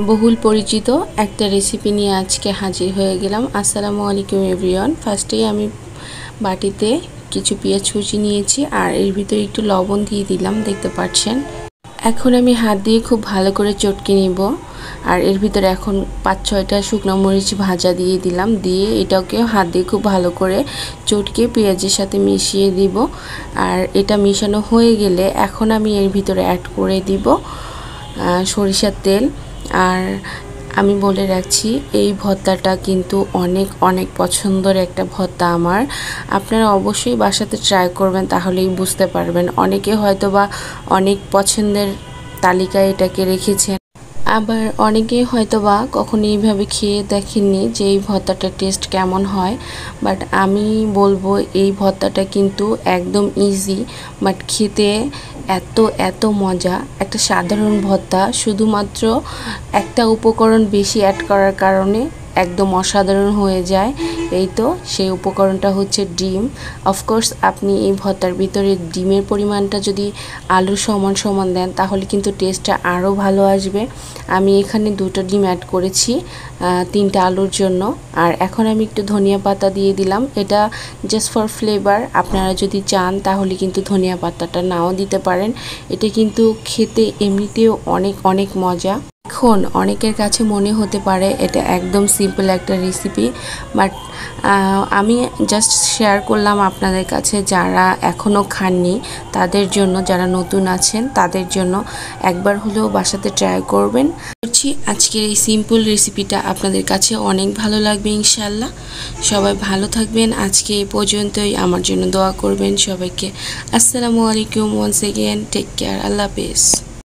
বহুল পরিচিত একটা রেসিপি নিয়ে আজকে হাজির হয়ে গেলাম। আসসালামু আলাইকুম এভরিওয়ান। ফার্স্টেই আমি বাটিতে কিছু পেঁয়াজ কুচি নিয়েছি আর এর ভিতরে একটু লবণ দিয়ে দিলাম, দেখতে পাচ্ছেন। এখন আমি হাত দিয়ে খুব ভালো করে চটকে নিব। আর এর ভিতরে এখন 5-6টা শুকনো মরিচ ভাজা দিয়ে দিলাম, দিয়ে এটাকে হাত দিয়ে খুব ভালো করে চটকে পেঁয়াজের সাথে মিশিয়ে দিব। আর এটা মিশানো হয়ে গেলে এখন আমি এর ভিতরে অ্যাড করে দিব সরিষার তেল। আর আমি বলে রাখছি, এই ভর্তাটা কিন্তু অনেক অনেক পছন্দের একটা ভর্তা আমার। আপনারা অবশ্যই বাসাতে ট্রাই করবেন, তাহলেই বুঝতে পারবেন। অনেকে হয়তো বা অনেক পছন্দের তালিকায় এটাকে রেখেছেন, আবার অনেকে হয়তো বা কখনো এইভাবে খেয়ে দেখেননি যে এই ভর্তাটার টেস্ট কেমন হয়। বাট আমি বলবো এই ভর্তাটা কিন্তু একদম ইজি, বাট খেতে এত এত মজা। একটা সাধারণ ভর্তা, শুধুমাত্র একটা উপকরণ বেশি অ্যাড করার কারণে একদম অসাধারণ হয়ে যায়। এই তো সেই উপকরণটা হচ্ছে ডিম। অফকোর্স আপনি এই ভর্তার ভিতরে ডিমের পরিমাণটা যদি আলুর সমান সমান দেন, তাহলে কিন্তু টেস্টটা আরও ভালো আসবে। আমি এখানে 2টা ডিম অ্যাড করেছি 3টা আলুর জন্য। আর এখন আমি একটু ধনিয়া পাতা দিয়ে দিলাম, এটা জাস্ট ফর ফ্লেভার। আপনারা যদি চান তাহলে কিন্তু ধনিয়া পাতাটা নাও দিতে পারেন। এটা কিন্তু খেতে এমনিতেও অনেক অনেক মজা। এখন অনেকের কাছে মনে হতে পারে এটা একদম সিম্পল একটা রেসিপি, বাট আমি জাস্ট শেয়ার করলাম আপনাদের কাছে, যারা এখনও খাননি তাদের জন্য, যারা নতুন আছেন তাদের জন্য। একবার হলেও বাসাতে ট্রাই করবেন। আজকের এই সিম্পল রেসিপিটা আপনাদের কাছে অনেক ভালো লাগবে ইনশাল্লাহ। সবাই ভালো থাকবেন। আজকে এই পর্যন্তই। আমার জন্য দোয়া করবেন সবাইকে। আসসালামু আলাইকুম ওয়ান্স এগেন। Take care. আল্লাহ হাফেজ।